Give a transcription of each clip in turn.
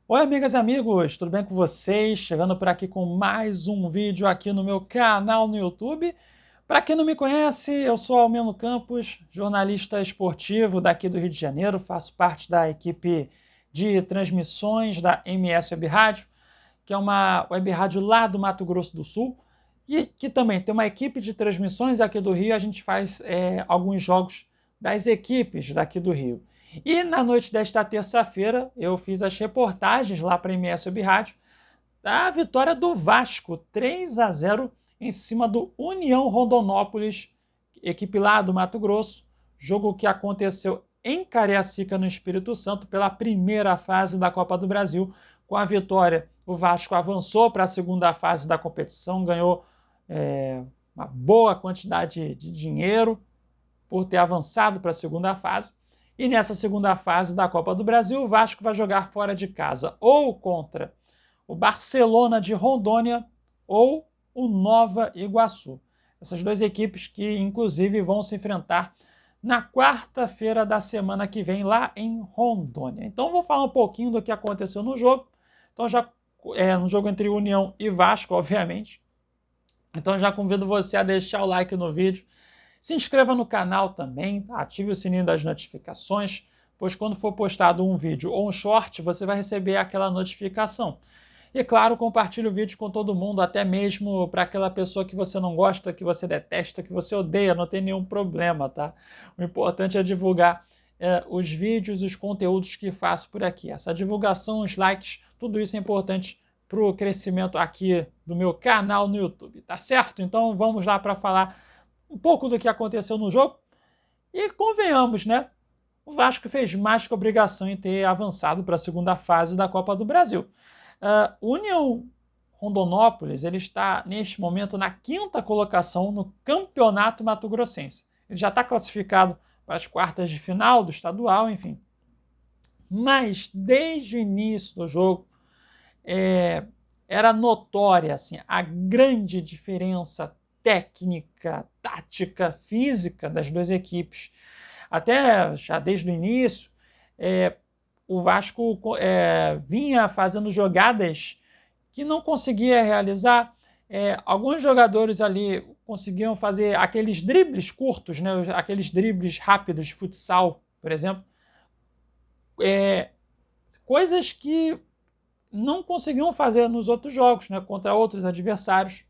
Oi, amigas e amigos, tudo bem com vocês? Chegando por aqui com mais um vídeo aqui no meu canal no YouTube. Para quem não me conhece, eu sou Almeno Campos, jornalista esportivo daqui do Rio de Janeiro, faço parte da equipe de transmissões da MS Web Rádio, que é uma web rádio lá do Mato Grosso do Sul, e que também tem uma equipe de transmissões aqui do Rio. A gente faz alguns jogos das equipes daqui do Rio. E na noite desta terça-feira eu fiz as reportagens lá para a MS Web Rádio da vitória do Vasco 3-0 em cima do União Rondonópolis, equipe lá do Mato Grosso, jogo que aconteceu em Cariacica, no Espírito Santo, pela primeira fase da Copa do Brasil. Com a vitória, o Vasco avançou para a segunda fase da competição, ganhou uma boa quantidade de dinheiro por ter avançado para a segunda fase. E nessa segunda fase da Copa do Brasil, o Vasco vai jogar fora de casa ou contra o Barcelona de Rondônia ou o Nova Iguaçu. Essas duas equipes que, inclusive, vão se enfrentar na quarta-feira da semana que vem, lá em Rondônia. Então, vou falar um pouquinho do que aconteceu no jogo. Então, no jogo entre União e Vasco, obviamente. Então, já convido você a deixar o like no vídeo. Se inscreva no canal também, ative o sininho das notificações, pois quando for postado um vídeo ou um short, você vai receber aquela notificação. E claro, compartilhe o vídeo com todo mundo, até mesmo para aquela pessoa que você não gosta, que você detesta, que você odeia, não tem nenhum problema, tá? O importante é divulgar os vídeos, os conteúdos que faço por aqui. Essa divulgação, os likes, tudo isso é importante para o crescimento aqui do meu canal no YouTube, tá certo? Então vamos lá para falar um pouco do que aconteceu no jogo. E convenhamos, né? O Vasco fez mais que obrigação em ter avançado para a segunda fase da Copa do Brasil. O União Rondonópolis ele está, neste momento, na quinta colocação no Campeonato Mato Grossense. Ele já está classificado para as quartas de final do estadual, enfim. Mas, desde o início do jogo, era notória assim, a grande diferença técnica, tática, física das duas equipes. Até já desde o início, o Vasco vinha fazendo jogadas que não conseguia realizar. Alguns jogadores ali conseguiam fazer aqueles dribles curtos, né? Aqueles dribles rápidos de futsal, por exemplo. Coisas que não conseguiam fazer nos outros jogos, né? Contra outros adversários.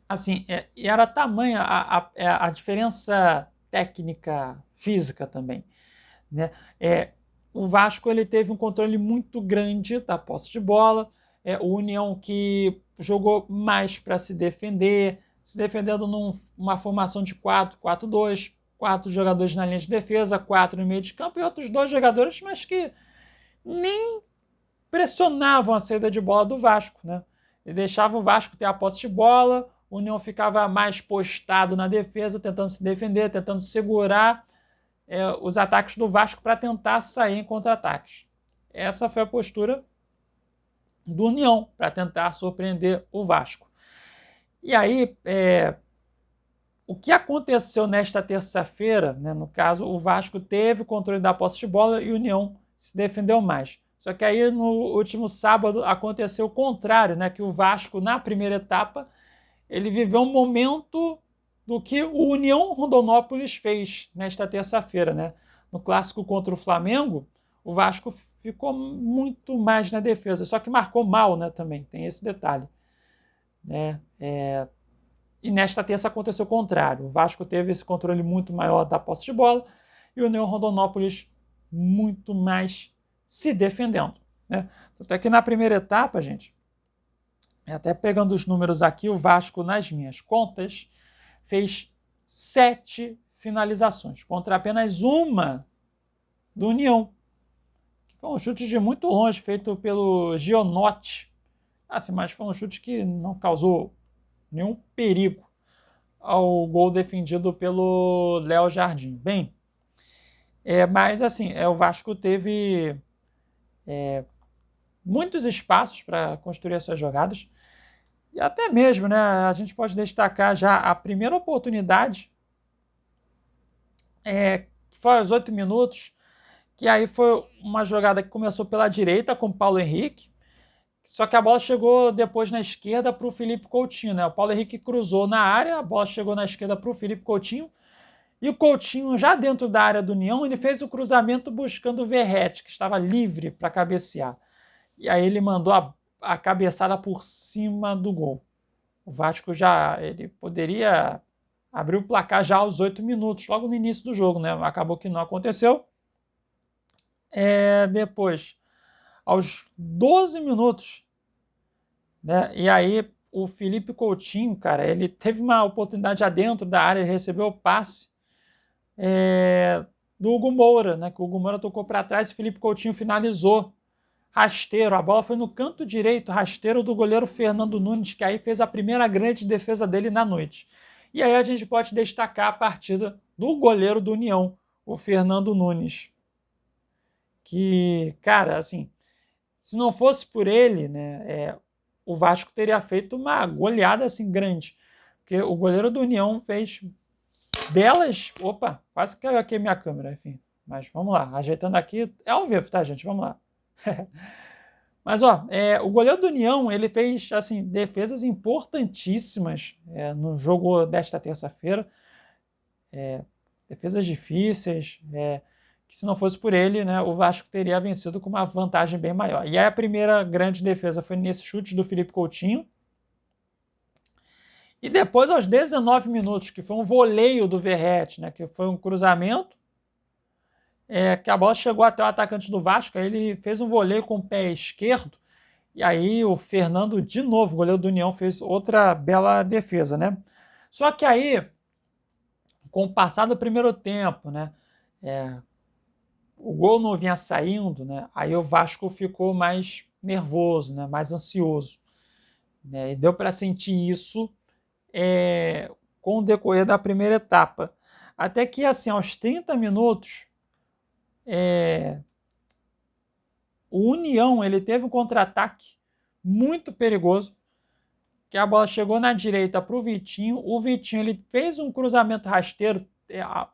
Assim, e era tamanha a diferença técnica, física também, né? O Vasco ele teve um controle muito grande da posse de bola, o União que jogou mais para se defendendo numa formação de 4-4-2, 4 jogadores na linha de defesa, 4 no meio de campo e outros 2 jogadores, mas que nem pressionavam a saída de bola do Vasco, né? E deixava o Vasco ter a posse de bola, o União ficava mais postado na defesa, tentando se defender, tentando segurar os ataques do Vasco para tentar sair em contra-ataques. Essa foi a postura do União para tentar surpreender o Vasco. E aí, o que aconteceu nesta terça-feira, né, no caso, o Vasco teve o controle da posse de bola e o União se defendeu mais. Só que aí no último sábado aconteceu o contrário, né, que o Vasco na primeira etapa ele viveu um momento do que o União Rondonópolis fez nesta terça-feira, né? No clássico contra o Flamengo, o Vasco ficou muito mais na defesa, só que marcou mal, né? Também tem esse detalhe, né? E nesta terça aconteceu o contrário. O Vasco teve esse controle muito maior da posse de bola e o União Rondonópolis muito mais se defendendo, né? Até que na primeira etapa, gente, até pegando os números aqui, o Vasco, nas minhas contas, fez 7 finalizações, contra apenas uma do União. Foi um chute de muito longe, feito pelo Gionotti. Assim, mas foi um chute que não causou nenhum perigo ao gol defendido pelo Léo Jardim. Bem, mas assim, o Vasco teve muitos espaços para construir as suas jogadas. E até mesmo, né, a gente pode destacar já a primeira oportunidade, que foi aos 8 minutos, que aí foi uma jogada que começou pela direita com o Paulo Henrique, só que a bola chegou depois na esquerda para o Felipe Coutinho, né? O Paulo Henrique cruzou na área, a bola chegou na esquerda para o Felipe Coutinho, e o Coutinho, já dentro da área do União, ele fez o cruzamento buscando o Verratti, que estava livre para cabecear. E aí ele mandou a cabeçada por cima do gol. O Vasco ele poderia abrir o placar já aos 8 minutos, logo no início do jogo, né? Acabou que não aconteceu. Depois, aos 12 minutos, né? E aí o Felipe Coutinho, cara, ele teve uma oportunidade já dentro da área, ele recebeu o passe do Hugo Moura, né? Que o Hugo Moura tocou para trás e o Felipe Coutinho finalizou. Rasteiro, a bola foi no canto direito, rasteiro do goleiro Fernando Nunes, que aí fez a primeira grande defesa dele na noite. E aí a gente pode destacar a partida do goleiro do União, o Fernando Nunes. Que, cara, assim, se não fosse por ele, né, o Vasco teria feito uma goleada assim grande. Porque o goleiro do União fez belas... Opa, quase caiu aqui a minha câmera, enfim. Mas vamos lá, ajeitando aqui. É ao vivo, tá, gente? Vamos lá. Mas o goleiro do União, ele fez assim, defesas importantíssimas no jogo desta terça-feira, defesas difíceis, que se não fosse por ele, né, o Vasco teria vencido com uma vantagem bem maior. E aí a primeira grande defesa foi nesse chute do Felipe Coutinho, e depois aos 19 minutos, que foi um voleio do Verratti, né, que foi um cruzamento, que a bola chegou até o atacante do Vasco, aí ele fez um voleio com o pé esquerdo, e aí o Fernando, de novo, goleiro do União, fez outra bela defesa, né? Só que aí, com o passar do primeiro tempo, né, o gol não vinha saindo, né? Aí o Vasco ficou mais nervoso, né, mais ansioso, né? E deu para sentir isso com o decorrer da primeira etapa. Até que, assim, aos 30 minutos, o União ele teve um contra-ataque muito perigoso, que a bola chegou na direita para o Vitinho. O Vitinho ele fez um cruzamento rasteiro,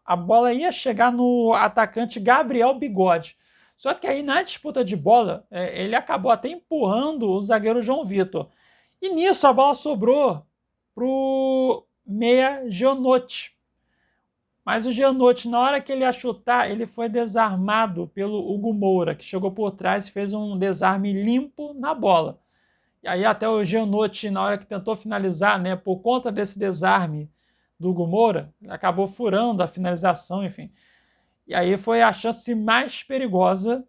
a bola ia chegar no atacante Gabriel Bigode. Só que aí na disputa de bola, ele acabou até empurrando o zagueiro João Vitor. E nisso a bola sobrou para o meia Gianotti. Mas o Gianotti, na hora que ele ia chutar, ele foi desarmado pelo Hugo Moura, que chegou por trás e fez um desarme limpo na bola. E aí até o Gianotti, na hora que tentou finalizar, né, por conta desse desarme do Hugo Moura, acabou furando a finalização, enfim. E aí foi a chance mais perigosa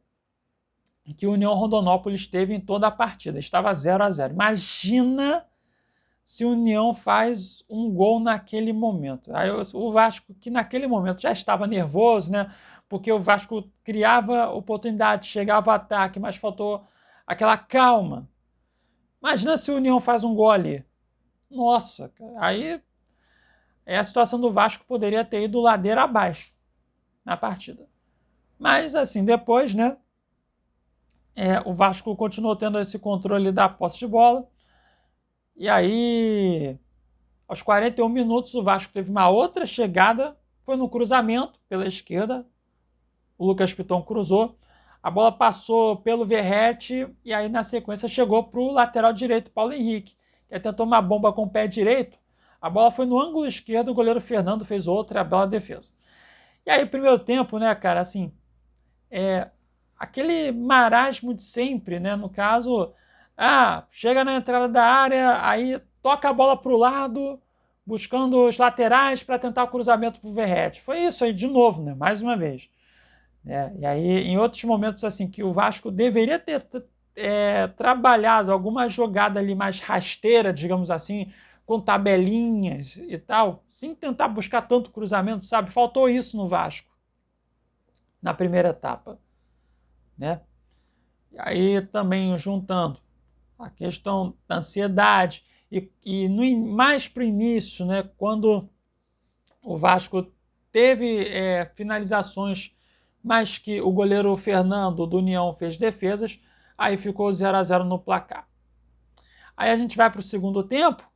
que o União Rondonópolis teve em toda a partida. Estava 0-0. Imagina se o União faz um gol naquele momento. Aí o Vasco, que naquele momento já estava nervoso, né? Porque o Vasco criava oportunidade, chegava ao ataque, mas faltou aquela calma. Imagina se o União faz um gol ali. Nossa, aí a situação do Vasco poderia ter ido ladeira abaixo na partida. Mas assim, depois, né? O Vasco continuou tendo esse controle da posse de bola. E aí, aos 41 minutos, o Vasco teve uma outra chegada, foi no cruzamento pela esquerda, o Lucas Piton cruzou, a bola passou pelo Verratti e aí na sequência chegou para o lateral direito, Paulo Henrique, que tentou uma bomba com o pé direito, a bola foi no ângulo esquerdo, o goleiro Fernando fez outra bela defesa. E aí, primeiro tempo, né, cara, assim, aquele marasmo de sempre, né, no caso... chega na entrada da área, aí toca a bola para o lado, buscando os laterais para tentar o cruzamento para o Verratti. Foi isso aí de novo, né? Mais uma vez. E aí, em outros momentos, assim, que o Vasco deveria ter trabalhado alguma jogada ali mais rasteira, digamos assim, com tabelinhas e tal, sem tentar buscar tanto cruzamento, sabe? Faltou isso no Vasco, na primeira etapa, né? E aí também juntando a questão da ansiedade e mais para o início, né, quando o Vasco teve finalizações, mas que o goleiro Fernando do União fez defesas, aí ficou 0-0 no placar. Aí a gente vai para o segundo tempo,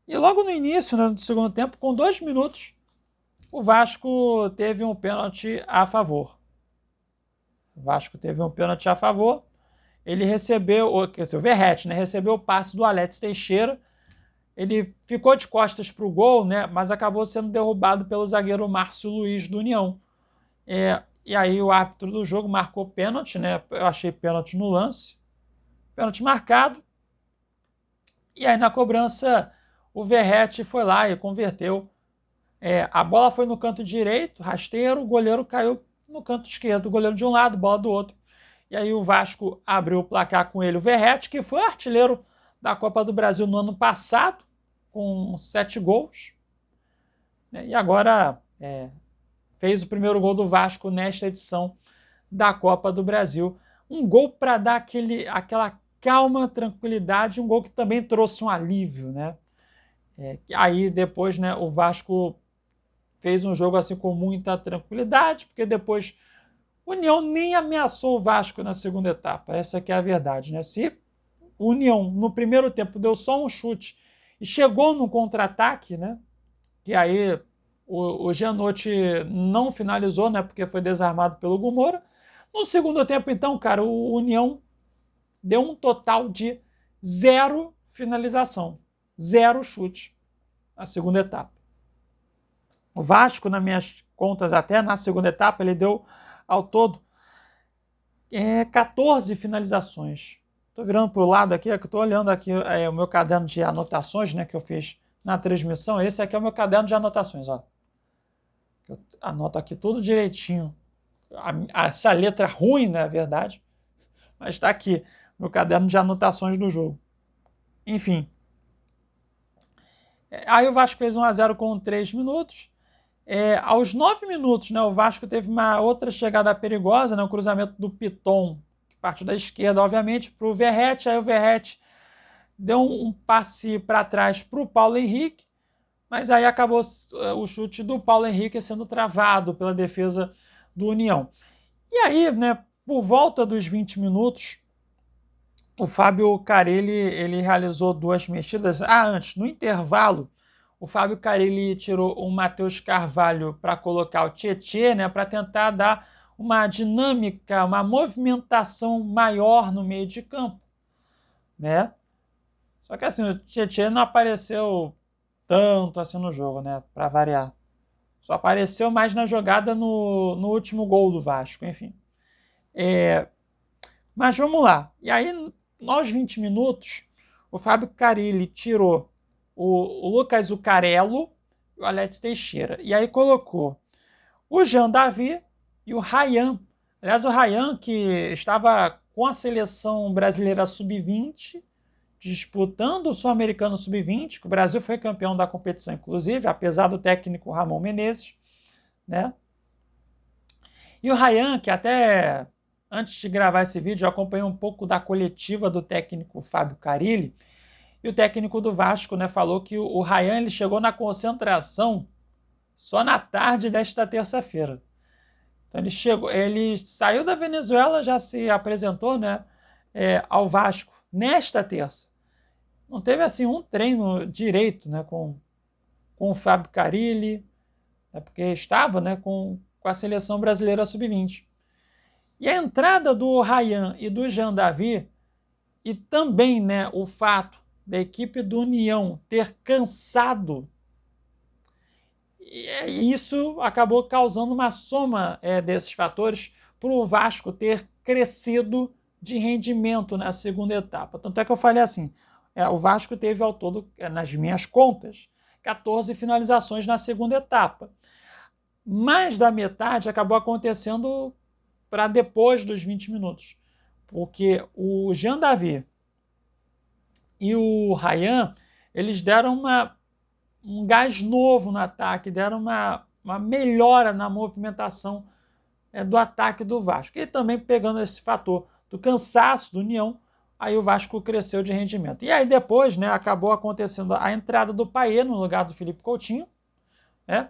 e logo no início, né, do segundo tempo, com 2 minutos, o Vasco teve um pênalti a favor. O Vasco teve um pênalti a favor. Ele recebeu, quer dizer, o Verratti, né, recebeu o passe do Alex Teixeira. Ele ficou de costas para o gol, né, mas acabou sendo derrubado pelo zagueiro Márcio Luiz do União. E aí o árbitro do jogo marcou pênalti, né? Eu achei pênalti no lance. Pênalti marcado. E aí na cobrança o Verratti foi lá e converteu. A bola foi no canto direito, rasteiro, o goleiro caiu no canto esquerdo. O goleiro de um lado, bola do outro. E aí o Vasco abriu o placar com ele, o Verratti, que foi artilheiro da Copa do Brasil no ano passado, com 7 gols. E agora fez o primeiro gol do Vasco nesta edição da Copa do Brasil. Um gol para dar aquela calma, tranquilidade, um gol que também trouxe um alívio, né? Aí depois, né, o Vasco fez um jogo assim com muita tranquilidade, porque depois o União nem ameaçou o Vasco na segunda etapa. Essa aqui é a verdade, né? Se o União no primeiro tempo deu só um chute e chegou no contra-ataque, né? Que aí o Gianotti não finalizou, né? Porque foi desarmado pelo Gumora. No segundo tempo, então, cara, o União deu um total de 0 finalização, 0 chute na segunda etapa. O Vasco, nas minhas contas até, na segunda etapa, ele deu ao todo 14 finalizações. Estou virando para o lado aqui, que estou olhando aqui o meu caderno de anotações, né, que eu fiz na transmissão. Esse aqui é o meu caderno de anotações, ó. Eu anoto aqui tudo direitinho. Essa letra ruim, na verdade, mas está aqui, meu caderno de anotações do jogo. Enfim. Aí o Vasco fez 1-0 com 3 minutos. Aos 9 minutos, né, o Vasco teve uma outra chegada perigosa, né, o cruzamento do Piton, que partiu da esquerda, obviamente, para o Verratti. Aí o Verratti deu um passe para trás para o Paulo Henrique, mas aí acabou o chute do Paulo Henrique sendo travado pela defesa do União. E aí, né, por volta dos 20 minutos, o Fábio Carelli ele realizou 2 mexidas. Antes, no intervalo, o Fábio Carelli tirou o Matheus Carvalho para colocar o Tietê, né, para tentar dar uma dinâmica, uma movimentação maior no meio de campo, né? Só que assim, o Tietê não apareceu tanto assim no jogo, né, para variar. Só apareceu mais na jogada no último gol do Vasco, enfim. Mas vamos lá. E aí, aos 20 minutos, o Fábio Carelli tirou o Lucas Zuccarello e o Alex Teixeira. E aí colocou o Jean Davi e o Ryan. Aliás, o Ryan, que estava com a seleção brasileira sub-20, disputando o Sul-Americano sub-20, que o Brasil foi campeão da competição, inclusive, apesar do técnico Ramon Menezes, né? E o Ryan, que até antes de gravar esse vídeo, eu acompanhei um pouco da coletiva do técnico Fábio Carelli, e o técnico do Vasco, né, falou que o Ryan ele chegou na concentração só na tarde desta terça-feira. Então ele saiu da Venezuela, já se apresentou, né, ao Vasco nesta terça. Não teve assim um treino direito, né, com o Fábio Carelli, né, porque estava, né, com a seleção brasileira sub-20. E a entrada do Ryan e do Jean Davi, e também, né, o fato da equipe do União ter cansado, e isso acabou causando uma soma desses fatores para o Vasco ter crescido de rendimento na segunda etapa. Tanto é que eu falei assim, o Vasco teve ao todo, nas minhas contas, 14 finalizações na segunda etapa. Mais da metade acabou acontecendo para depois dos 20 minutos, porque o Jean Davi e o Ryan, eles deram um gás novo no ataque, deram uma melhora na movimentação do ataque do Vasco. E também pegando esse fator do cansaço do União, aí o Vasco cresceu de rendimento. E aí depois, né, acabou acontecendo a entrada do Payet no lugar do Felipe Coutinho, né?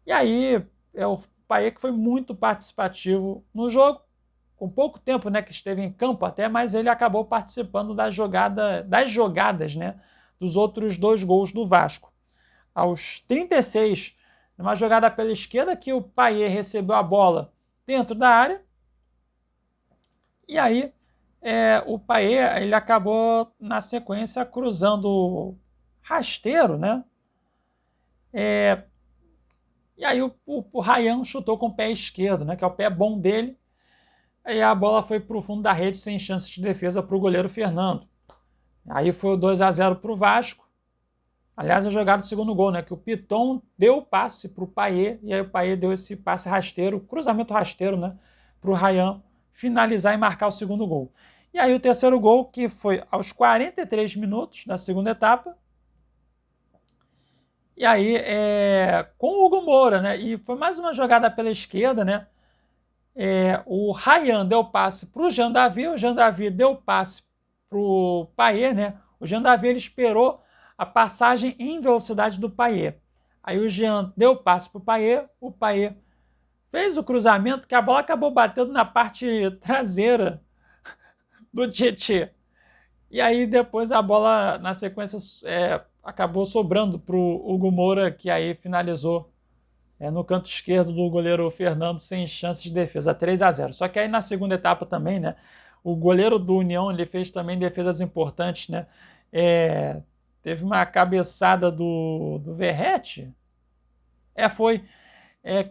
E aí o Payet que foi muito participativo no jogo, com pouco tempo, né, que esteve em campo até, mas ele acabou participando das jogadas, né, dos outros 2 gols do Vasco. Aos 36, numa jogada pela esquerda, que o Payet recebeu a bola dentro da área, E aí o Payet, ele acabou na sequência cruzando rasteiro, né? E aí o Ryan chutou com o pé esquerdo, né? Que é o pé bom dele. Aí a bola foi para o fundo da rede sem chance de defesa para o goleiro Fernando. Aí foi o 2-0 para o Vasco. Aliás, a jogada do segundo gol, né? Que o Piton deu o passe para o Payet, e aí o Payet deu esse passe rasteiro, cruzamento rasteiro, né? Para o Ryan finalizar e marcar o segundo gol. E aí o terceiro gol, que foi aos 43 minutos da segunda etapa. E aí, com o Hugo Moura, né? E foi mais uma jogada pela esquerda, né? O Ryan deu passe para o Jean Davi, o Jean Davi deu passe para o Payet, né? O Jean Davi ele esperou a passagem em velocidade do Payet. Aí o Jean deu passe para o Payet fez o cruzamento que a bola acabou batendo na parte traseira do Tietê. E aí depois a bola, na sequência, acabou sobrando para o Hugo Moura, que aí finalizou no canto esquerdo do goleiro Fernando, sem chance de defesa, 3-0. Só que aí na segunda etapa também, né, o goleiro do União ele fez também defesas importantes, né? Teve uma cabeçada do Verratti, foi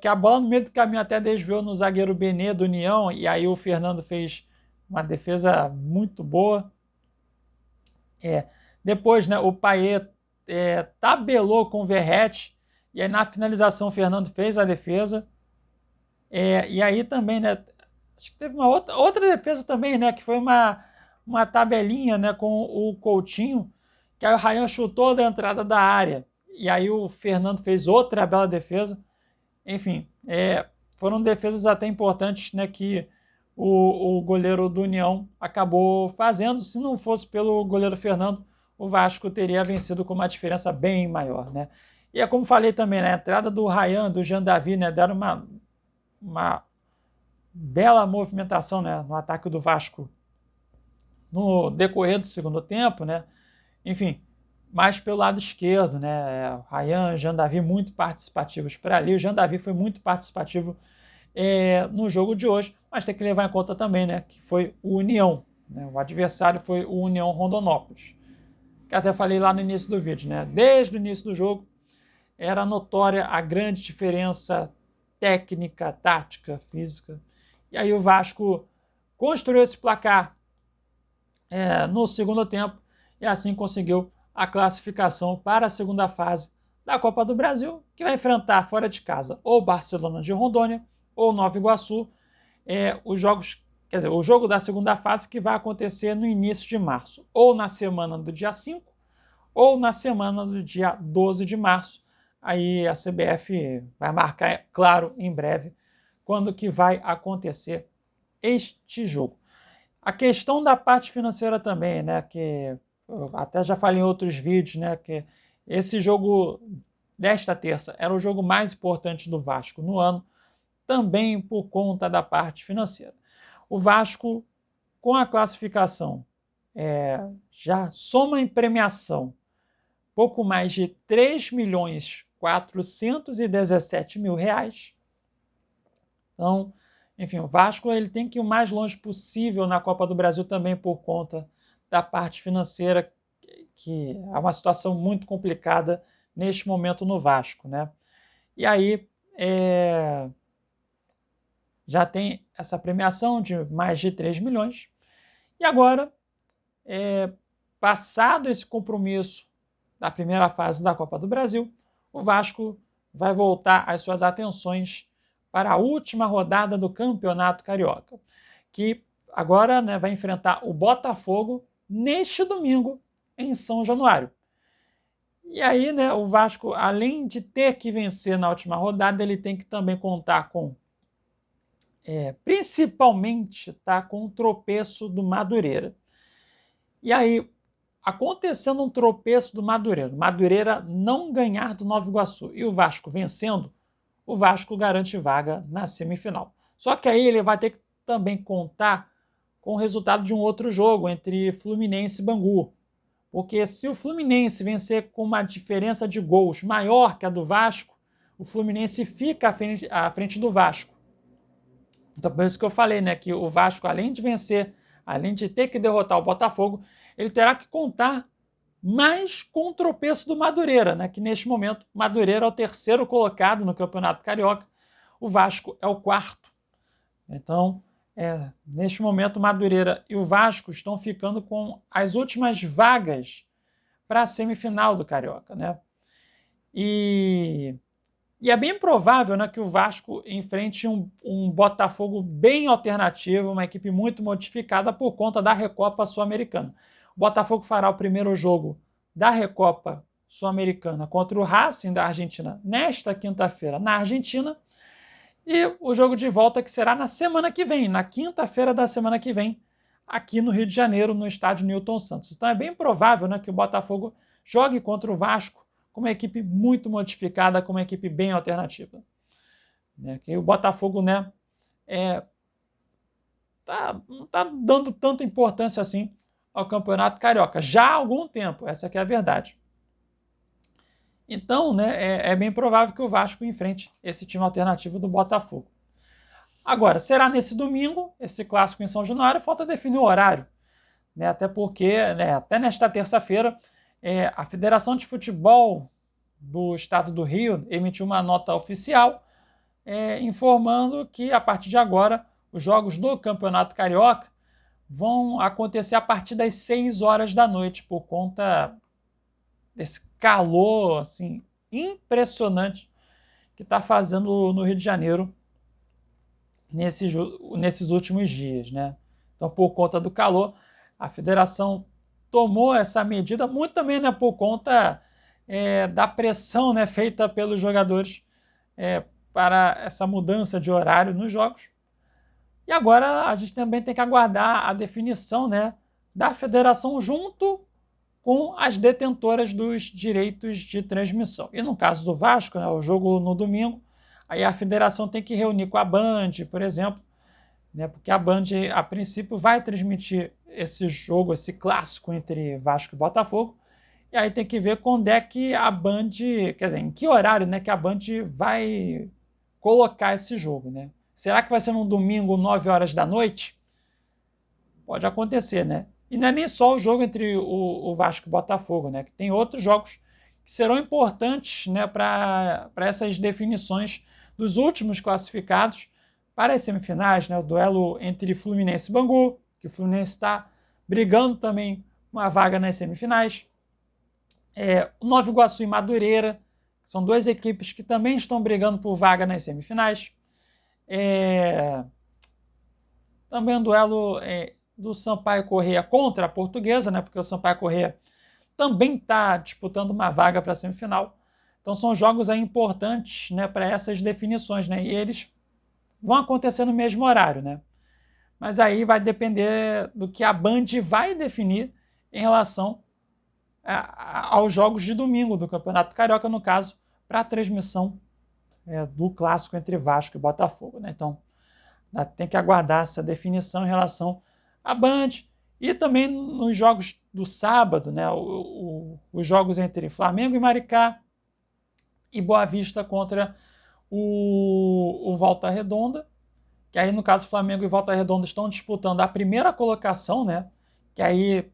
que a bola no meio do caminho até desviou no zagueiro Benê do União, e aí o Fernando fez uma defesa muito boa. Depois, né, o Payet tabelou com o Verratti, e aí na finalização o Fernando fez a defesa. E aí também, né, acho que teve uma outra defesa também, né, que foi uma tabelinha, né, com o Coutinho, que aí o Ryan chutou da entrada da área, e aí o Fernando fez outra bela defesa. Enfim, foram defesas até importantes, né, que o goleiro do União acabou fazendo. Se não fosse pelo goleiro Fernando, o Vasco teria vencido com uma diferença bem maior, né? E como falei também, né, a entrada do Ryan, do Jean Davi, né, deram uma bela movimentação, né, no ataque do Vasco no decorrer do segundo tempo, né? Enfim, mais pelo lado esquerdo, né? O Ryan, Jean Davi muito participativos por ali. O Jean Davi foi muito participativo no jogo de hoje, mas tem que levar em conta também, né, que foi o União, né? O adversário foi o União Rondonópolis, que até falei lá no início do vídeo, né? Desde o início do jogo era notória a grande diferença técnica, tática, física. E aí o Vasco construiu esse placar no segundo tempo e assim conseguiu a classificação para a segunda fase da Copa do Brasil, que vai enfrentar fora de casa ou Barcelona de Rondônia ou Nova Iguaçu. Os jogos, quer dizer, o jogo da segunda fase que vai acontecer no início de março, ou na semana do dia 5, ou na semana do dia 12 de março. Aí a CBF vai marcar, claro, em breve, quando que vai acontecer este jogo. A questão da parte financeira também, né, que eu até já falei em outros vídeos, né, que esse jogo desta terça era o jogo mais importante do Vasco no ano, também por conta da parte financeira. O Vasco, com a classificação, já soma em premiação pouco mais de 3.417.000 reais. Então, enfim, o Vasco ele tem que ir o mais longe possível na Copa do Brasil também por conta da parte financeira, que é uma situação muito complicada neste momento no Vasco, né? E aí já tem essa premiação de mais de 3 milhões. E agora, passado esse compromisso da primeira fase da Copa do Brasil, o Vasco vai voltar as suas atenções para a última rodada do Campeonato Carioca, que agora, né, vai enfrentar o Botafogo neste domingo em São Januário. E aí, né, o Vasco, além de ter que vencer na última rodada, ele tem que também contar com, principalmente, com o tropeço do Madureira. E aí, acontecendo um tropeço do Madureira não ganhar do Nova Iguaçu e o Vasco vencendo, o Vasco garante vaga na semifinal. Só que aí ele vai ter que também contar com o resultado de um outro jogo entre Fluminense e Bangu. Porque se o Fluminense vencer com uma diferença de gols maior que a do Vasco, o Fluminense fica à frente do Vasco. Então, por isso que eu falei, né, que o Vasco, além de vencer, além de ter que derrotar o Botafogo, ele terá que contar mais com o tropeço do Madureira, né, que neste momento, Madureira é o terceiro colocado no Campeonato Carioca, o Vasco é o quarto. Então, neste momento, Madureira e o Vasco estão ficando com as últimas vagas para a semifinal do Carioca, né? E é bem provável, né, que o Vasco enfrente um Botafogo bem alternativo, uma equipe muito modificada por conta da Recopa Sul-Americana. O Botafogo fará o primeiro jogo da Recopa Sul-Americana contra o Racing da Argentina nesta quinta-feira na Argentina, e o jogo de volta que será na semana que vem, na quinta-feira da semana que vem, aqui no Rio de Janeiro, no estádio Newton Santos. Então é bem provável, né, que o Botafogo jogue contra o Vasco com uma equipe muito modificada, com uma equipe bem alternativa. Que o Botafogo, né, não está dando tanta importância assim ao Campeonato Carioca, já há algum tempo, essa que é a verdade. Então, né, é bem provável que o Vasco enfrente esse time alternativo do Botafogo. Agora, será nesse domingo, esse clássico em São Januário, falta definir o horário, né, até porque, né, até nesta terça-feira, a Federação de Futebol do Estado do Rio emitiu uma nota oficial informando que, a partir de agora, os jogos do Campeonato Carioca vão acontecer a partir das 6 horas da noite, por conta desse calor assim, impressionante que está fazendo no Rio de Janeiro nesses últimos dias, né? Então, por conta do calor, a federação tomou essa medida, muito também, né, por conta da pressão, né, feita pelos jogadores para essa mudança de horário nos jogos. E agora a gente também tem que aguardar a definição, né, da federação junto com as detentoras dos direitos de transmissão. E no caso do Vasco, né, o jogo no domingo, aí a federação tem que reunir com a Band, por exemplo, né, porque a Band, a princípio, vai transmitir esse jogo, esse clássico entre Vasco e Botafogo, e aí tem que ver quando é que a Band, quer dizer, em que horário, né, que a Band vai colocar esse jogo, né? Será que vai ser num domingo, 9 horas da noite? Pode acontecer, né? E não é nem só o jogo entre o Vasco e o Botafogo, né? Que tem outros jogos que serão importantes, né, para essas definições dos últimos classificados para as semifinais, né? O duelo entre Fluminense e Bangu, que o Fluminense está brigando também uma vaga nas semifinais. O Nova Iguaçu e Madureira, são duas equipes que também estão brigando por vaga nas semifinais. Também um duelo do Sampaio Corrêa contra a Portuguesa, né, porque o Sampaio Corrêa também está disputando uma vaga para a semifinal. Então são jogos aí importantes, né, para essas definições, né, e eles vão acontecer no mesmo horário, né? Mas aí vai depender do que a Band vai definir em relação aos jogos de domingo do Campeonato Carioca, no caso, para a transmissão do clássico entre Vasco e Botafogo, né? Então tem que aguardar essa definição em relação à Band e também nos jogos do sábado, né? Os jogos entre Flamengo e Maricá e Boa Vista contra o Volta Redonda, que aí no caso Flamengo e Volta Redonda estão disputando a primeira colocação, né? Que aí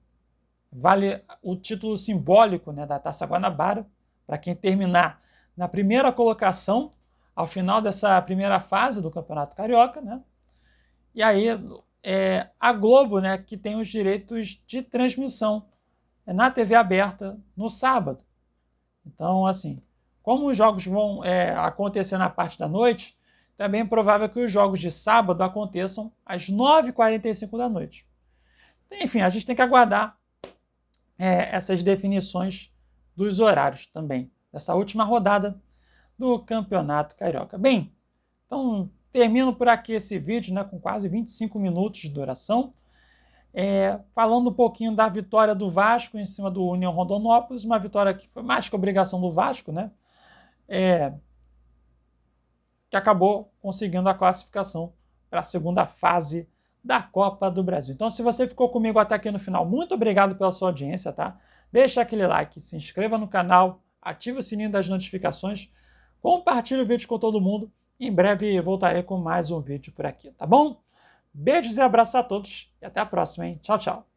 vale o título simbólico, né, da Taça Guanabara para quem terminar na primeira colocação ao final dessa primeira fase do Campeonato Carioca, né? E aí a Globo, né, que tem os direitos de transmissão na TV aberta no sábado. Então, assim, como os jogos vão acontecer na parte da noite, é bem provável que os jogos de sábado aconteçam às 9h45 da noite. Enfim, a gente tem que aguardar essas definições dos horários também, dessa última rodada do Campeonato Carioca. Bem, então termino por aqui esse vídeo, né, com quase 25 minutos de duração, falando um pouquinho da vitória do Vasco em cima do União Rondonópolis, uma vitória que foi mais que obrigação do Vasco, né, que acabou conseguindo a classificação para a segunda fase da Copa do Brasil. Então, se você ficou comigo até aqui no final, muito obrigado pela sua audiência, tá? Deixa aquele like, se inscreva no canal, ative o sininho das notificações, compartilhe o vídeo com todo mundo Em breve voltarei com mais um vídeo por aqui, tá bom? Beijos e abraços a todos e até a próxima, hein? Tchau, tchau!